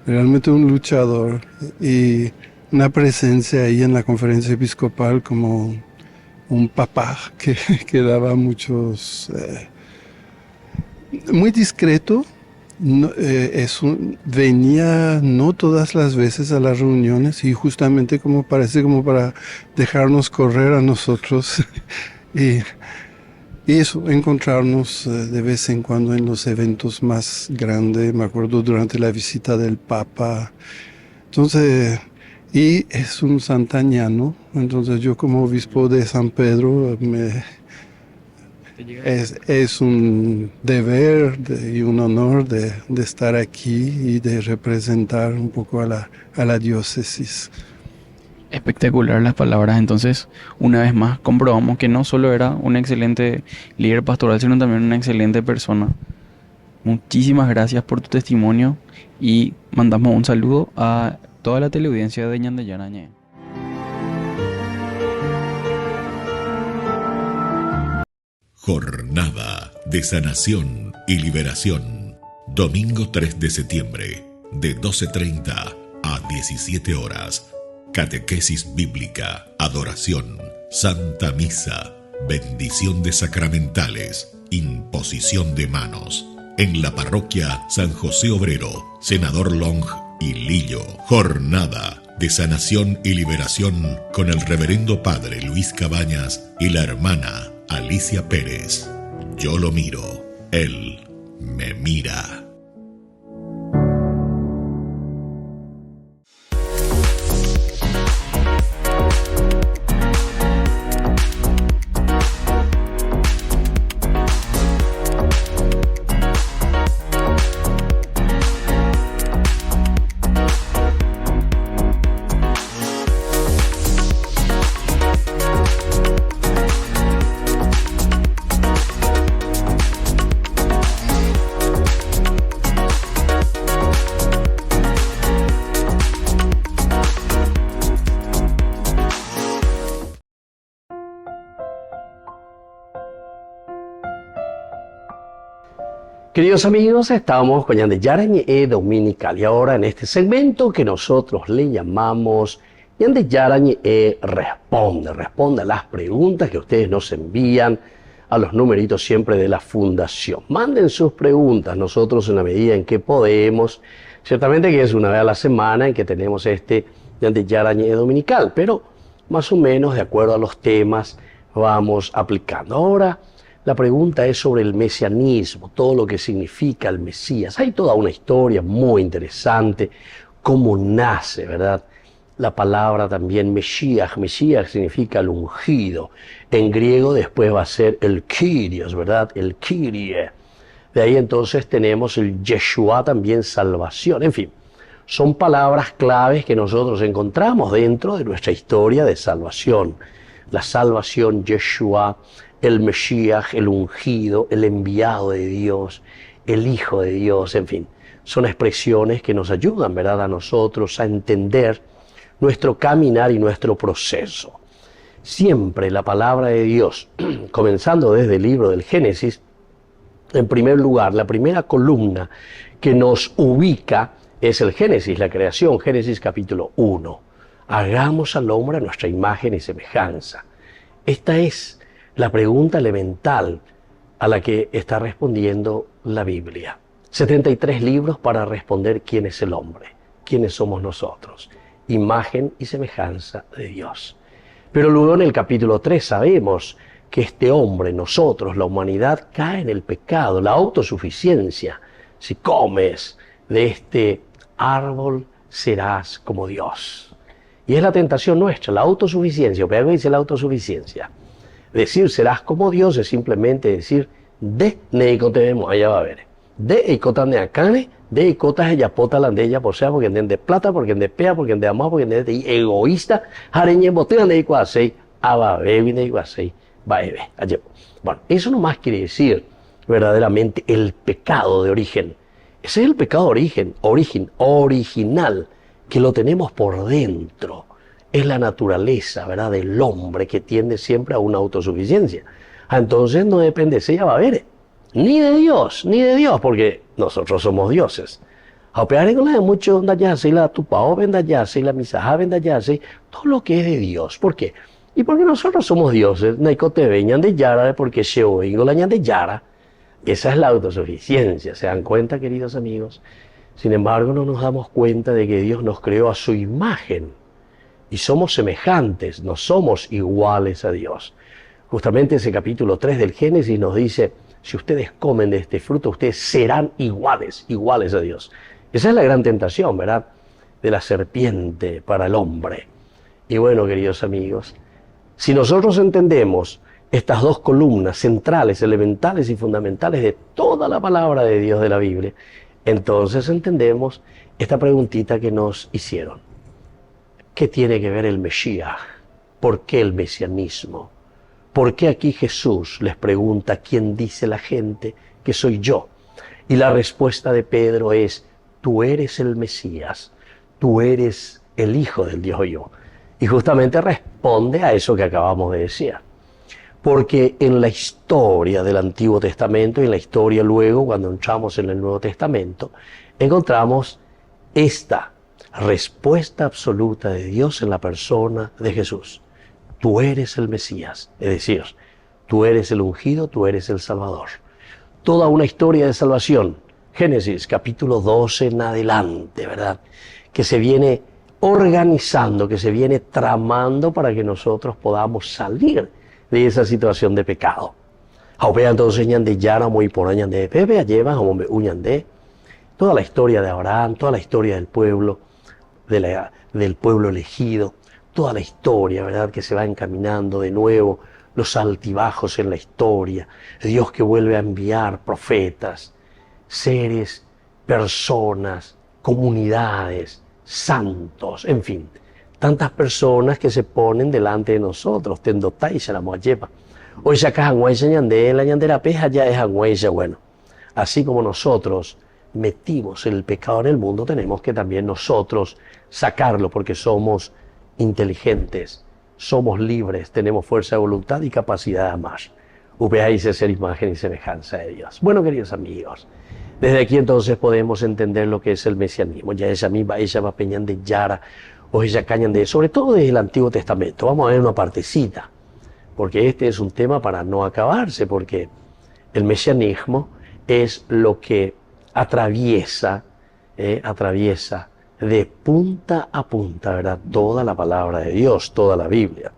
realmente un luchador, y una presencia ahí en la conferencia episcopal como un papá que daba muchos... muy discreto, venía no todas las veces a las reuniones y justamente parece como para dejarnos correr a nosotros y eso, encontrarnos de vez en cuando en los eventos más grandes. Me acuerdo durante la visita del Papa. Entonces, y es un santañano, entonces yo como obispo de San Pedro Es un deber y un honor de estar aquí y de representar un poco a la diócesis. Espectacular las palabras. Entonces, una vez más, comprobamos que no solo era un excelente líder pastoral, sino también una excelente persona. Muchísimas gracias por tu testimonio y mandamos un saludo a toda la teleaudiencia de Ñandeyara Ñe. Jornada de sanación y liberación. Domingo 3 de septiembre, de 12:30 a 17 horas. Catequesis bíblica, adoración, Santa Misa, bendición de sacramentales, imposición de manos. En la parroquia San José Obrero, Senador Long y Lillo. Jornada de sanación y liberación con el reverendo padre Luis Cabañas y la hermana Alicia Pérez. Yo lo miro, él me mira. Queridos amigos, estamos con Ñandeyara Ñe Dominical y ahora en este segmento que nosotros le llamamos Ñandeyara Ñe responde a las preguntas que ustedes nos envían a los numeritos siempre de la Fundación. Manden sus preguntas, nosotros en la medida en que podemos, ciertamente que es una vez a la semana en que tenemos este Ñandeyara Ñe Dominical, pero más o menos de acuerdo a los temas vamos aplicando. Ahora, la pregunta es sobre el mesianismo, todo lo que significa el Mesías. Hay toda una historia muy interesante, cómo nace, ¿verdad? La palabra también Mesías. Mesías significa el ungido. En griego después va a ser el Kyrios, ¿verdad? El Kyrie. De ahí entonces tenemos el Yeshua, también salvación. En fin, son palabras claves que nosotros encontramos dentro de nuestra historia de salvación. La salvación, Yeshua, el Mesías, el ungido, el enviado de Dios, el Hijo de Dios, en fin. Son expresiones que nos ayudan, ¿verdad?, a nosotros a entender nuestro caminar y nuestro proceso. Siempre la palabra de Dios, comenzando desde el libro del Génesis, en primer lugar, la primera columna que nos ubica es el Génesis, la creación, Génesis capítulo 1. Hagamos al hombre a nuestra imagen y semejanza. Esta es la pregunta elemental a la que está respondiendo la Biblia. 73 libros para responder quién es el hombre, quiénes somos nosotros, imagen y semejanza de Dios. Pero luego en el capítulo 3 sabemos que este hombre, nosotros, la humanidad, cae en el pecado, la autosuficiencia. Si comes de este árbol, serás como Dios. Y es la tentación nuestra, la autosuficiencia. ¿Qué dice la autosuficiencia? Decir serás como Dios es simplemente decir de neicotebemos, allá va a ver. De eikotan de acane, de eikotas ella pota la de ella por sea, porque en de plata, porque en de pea, porque en de amor, porque en de egoísta, jareñe botea de iguasei, ababebi de iguasei, baebe. Bueno, eso nomás quiere decir verdaderamente el pecado de origen. Ese es el pecado de original, que lo tenemos por dentro. Es la naturaleza, ¿verdad?, del hombre que tiende siempre a una autosuficiencia. Entonces no depende de ella va a ver, ni de Dios, porque nosotros somos dioses. A operar en la mucho onda ya se la tupao venda ya se la misaja venda ya se todo lo que es de Dios. ¿Por qué? Y porque nosotros somos dioses, Naikote veñan de Yara, porque se oigo la ñan de Yara. Esa es la autosuficiencia, ¿se dan cuenta, queridos amigos? Sin embargo, no nos damos cuenta de que Dios nos creó a su imagen. Y somos semejantes, no somos iguales a Dios. Justamente ese capítulo 3 del Génesis nos dice, si ustedes comen de este fruto, ustedes serán iguales a Dios. Esa es la gran tentación, ¿verdad?, de la serpiente para el hombre. Y bueno, queridos amigos, si nosotros entendemos estas dos columnas centrales, elementales y fundamentales de toda la palabra de Dios de la Biblia, entonces entendemos esta preguntita que nos hicieron. ¿Qué tiene que ver el Mesías? ¿Por qué el mesianismo? ¿Por qué aquí Jesús les pregunta quién dice la gente que soy yo? Y la respuesta de Pedro es: tú eres el Mesías, tú eres el Hijo del Dios vivo. Y justamente responde a eso que acabamos de decir. Porque en la historia del Antiguo Testamento y en la historia luego, cuando entramos en el Nuevo Testamento, encontramos esta respuesta absoluta de Dios en la persona de Jesús. Tú eres el Mesías, es decir, tú eres el ungido, tú eres el Salvador. Toda una historia de salvación, Génesis capítulo 12 en adelante, ¿verdad? Que se viene organizando, que se viene tramando para que nosotros podamos salir de esa situación de pecado. Aupea entonces ñande yara muy por ñande pepe lleva como uñande. Toda la historia de Abraham, toda la historia del pueblo, del pueblo elegido, toda la historia, ¿verdad? Que se va encaminando de nuevo, los altibajos en la historia, Dios que vuelve a enviar profetas, seres, personas, comunidades, santos, en fin, tantas personas que se ponen delante de nosotros, tendotai se la moayepa. Hoy saca hanguaysa ñande, la ñandera peja ya es hanguaysa, bueno, así como nosotros metimos el pecado en el mundo, tenemos que también nosotros sacarlo, porque somos inteligentes, somos libres, tenemos fuerza de voluntad y capacidad de amar. Upeáis ser imagen y semejanza de Dios. Bueno, queridos amigos, desde aquí entonces podemos entender lo que es el mesianismo. Ya esa misma, ella va peñan de Yara, o ella cañan de, sobre todo desde el Antiguo Testamento. Vamos a ver una partecita, porque este es un tema para no acabarse, porque el mesianismo es lo que atraviesa de punta a punta, ¿verdad? Toda la palabra de Dios, toda la Biblia.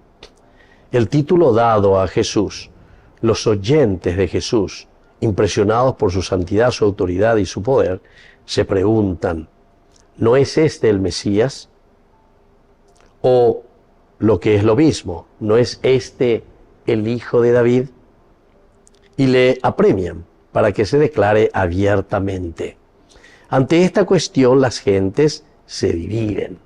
El título dado a Jesús, los oyentes de Jesús, impresionados por su santidad, su autoridad y su poder, se preguntan, ¿no es este el Mesías? O lo que es lo mismo, ¿no es este el Hijo de David? Y le apremian para que se declare abiertamente. Ante esta cuestión, las gentes se dividen.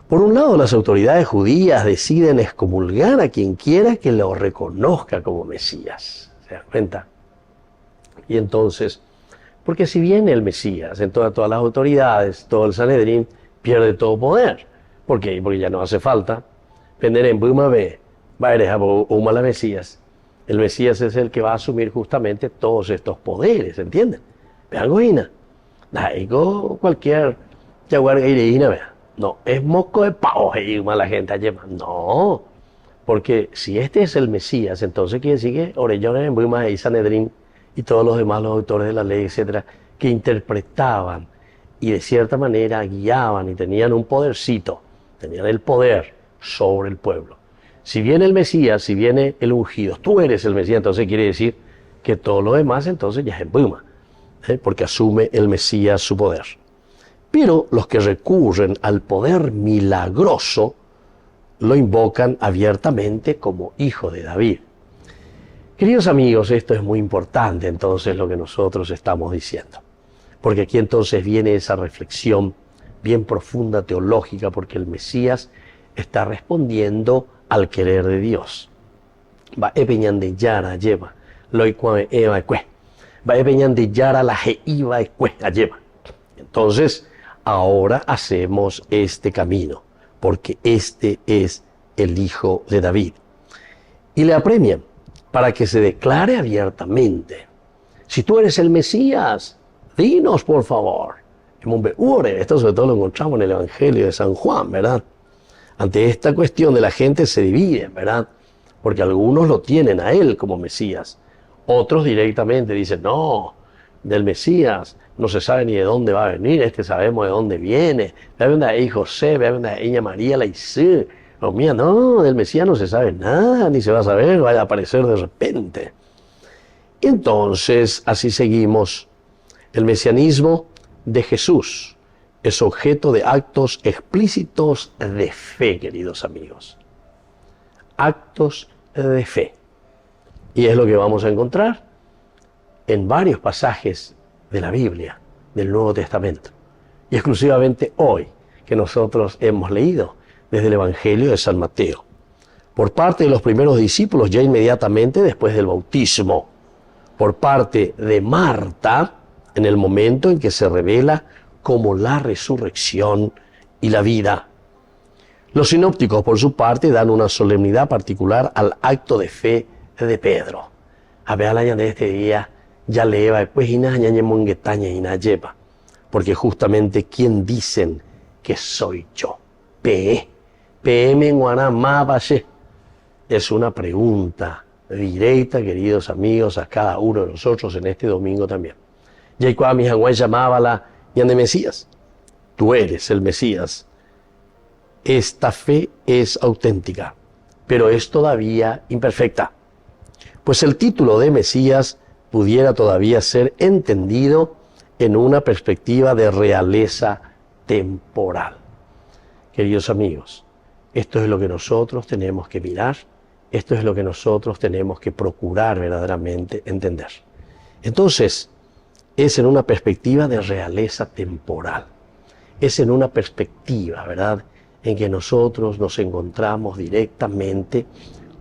Por un lado, las autoridades judías deciden excomulgar a quien quiera que lo reconozca como Mesías. ¿Se dan cuenta? Y entonces, porque si viene el Mesías, entonces todas las autoridades, todo el Sanedrín pierde todo poder. ¿Por qué? Porque ya no hace falta. Vender en Buma B, va a dejar una la Mesías. El Mesías es el que va a asumir justamente todos estos poderes, ¿entienden? Vean, goina. Cualquier jaguar gaireína, vea. No, es moco de pavo, la gente lleva. No, porque si este es el Mesías, entonces quiere decir que Orellones en Buma y Sanedrín y todos los demás, los autores de la ley, etcétera, que interpretaban y de cierta manera guiaban y tenían un podercito, tenían el poder sobre el pueblo. Si viene el Mesías, si viene el ungido, tú eres el Mesías, entonces quiere decir que todo lo demás entonces ya es en Buma, porque asume el Mesías su poder. Pero los que recurren al poder milagroso lo invocan abiertamente como Hijo de David. Queridos amigos, esto es muy importante entonces lo que nosotros estamos diciendo, porque aquí entonces viene esa reflexión bien profunda teológica, porque el Mesías está respondiendo al querer de Dios. Va epeñan de yara lleva, lo icue eva ecue. Va epeñan de yara la jeiva ecue lleva. Entonces, ahora hacemos este camino, porque este es el Hijo de David. Y le apremian para que se declare abiertamente. Si tú eres el Mesías, dinos por favor. Esto sobre todo lo encontramos en el Evangelio de San Juan, ¿verdad? Ante esta cuestión de la gente se dividen, ¿verdad? Porque algunos lo tienen a él como Mesías. Otros directamente dicen, no, del Mesías no se sabe ni de dónde va a venir, sabemos de dónde viene. Ve donde hay José, ve donde hay María la Isú. No, del Mesías no se sabe nada, ni se va a saber, va a aparecer de repente. Y entonces, así seguimos. El mesianismo de Jesús es objeto de actos explícitos de fe, queridos amigos. Actos de fe. Y es lo que vamos a encontrar en varios pasajes de la Biblia, del Nuevo Testamento. Y exclusivamente hoy, que nosotros hemos leído desde el Evangelio de San Mateo, por parte de los primeros discípulos ya inmediatamente después del bautismo, por parte de Marta, en el momento en que se revela como la resurrección y la vida. Los sinópticos, por su parte, dan una solemnidad particular al acto de fe de Pedro. A ver, de este día ya leva, después porque justamente ¿quién dicen que soy yo? Es una pregunta directa, queridos amigos, a cada uno de nosotros en este domingo también. Ya mi Hawái llamábala de Mesías. Tú eres el Mesías. Esta fe es auténtica, pero es todavía imperfecta. Pues el título de Mesías pudiera todavía ser entendido en una perspectiva de realeza temporal. Queridos amigos, esto es lo que nosotros tenemos que mirar, esto es lo que nosotros tenemos que procurar verdaderamente entender. Entonces, es en una perspectiva de realeza temporal, es en una perspectiva, ¿verdad?, en que nosotros nos encontramos directamente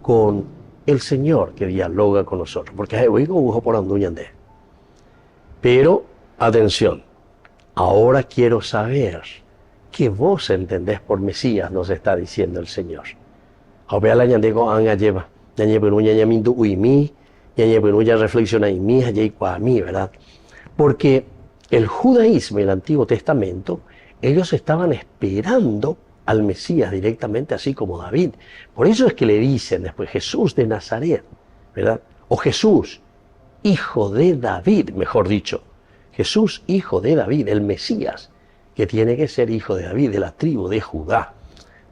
con el Señor que dialoga con nosotros. Porque hay oigo por anduñande. Pero, atención, ahora quiero saber qué vos entendés por Mesías, nos está diciendo el Señor. Ahora la ñandego anga lleva, ñañepenuña uimi, ñañepenuña reflexiona y mi, a mí, ¿verdad? Porque el judaísmo y el Antiguo Testamento, ellos estaban esperando al Mesías directamente, así como David. Por eso es que le dicen después Jesús de Nazaret, ¿verdad? O Jesús, hijo de David, mejor dicho. Jesús, hijo de David, el Mesías, que tiene que ser hijo de David, de la tribu de Judá.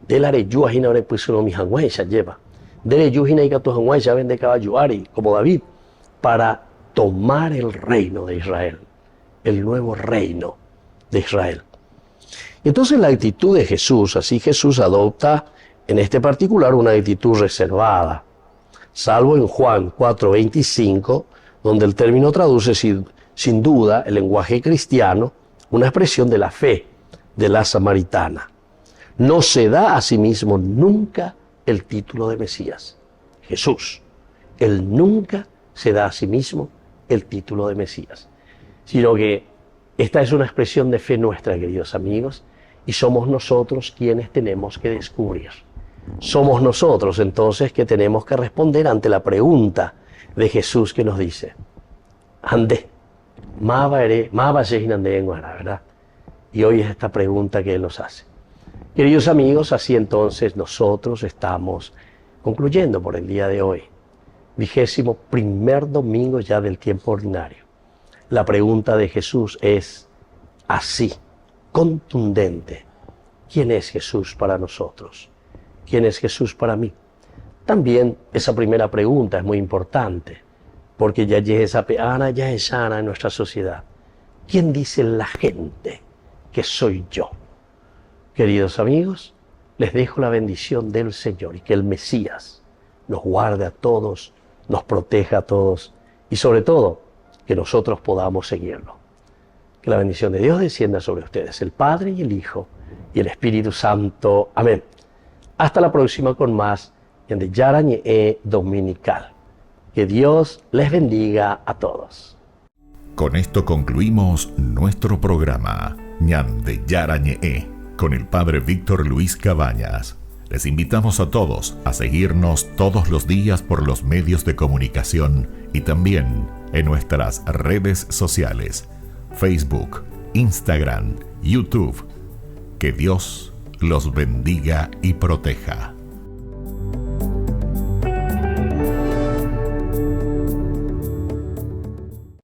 De la reyuajina ahora pues uno mi hanguay ya lleva. De la reyuajina y que tu hanguay ya vende caballuari, como David, para tomar el reino de Israel, el nuevo reino de Israel. Entonces la actitud de Jesús, así Jesús adopta en este particular una actitud reservada, salvo en Juan 4:25, donde el término traduce sin duda el lenguaje cristiano, una expresión de la fe de la samaritana. No se da a sí mismo nunca el título de Mesías. Jesús, Él nunca se da a sí mismo el título de Mesías, sino que esta es una expresión de fe nuestra, queridos amigos, y somos nosotros quienes tenemos que descubrir. Somos nosotros entonces que tenemos que responder ante la pregunta de Jesús que nos dice, ande, ¿verdad? Y hoy es esta pregunta que Él nos hace. Queridos amigos, así entonces nosotros estamos concluyendo por el día de hoy, 21º domingo ya del tiempo ordinario. La pregunta de Jesús es así, contundente. ¿Quién es Jesús para nosotros? ¿Quién es Jesús para mí? También esa primera pregunta es muy importante, porque ya es esa peana, ya es sana en nuestra sociedad. ¿Quién dice la gente que soy yo? Queridos amigos, les dejo la bendición del Señor y que el Mesías nos guarde a todos, nos proteja a todos y sobre todo que nosotros podamos seguirlo. Que la bendición de Dios descienda sobre ustedes, el Padre y el Hijo y el Espíritu Santo. Amén. Hasta la próxima con más de Yarañe Dominical. Que Dios les bendiga a todos. Con esto concluimos nuestro programa Ñan de Yarañe con el Padre Víctor Luis Cabañas. Les invitamos a todos a seguirnos todos los días por los medios de comunicación y también en nuestras redes sociales, Facebook, Instagram, YouTube. Que Dios los bendiga y proteja.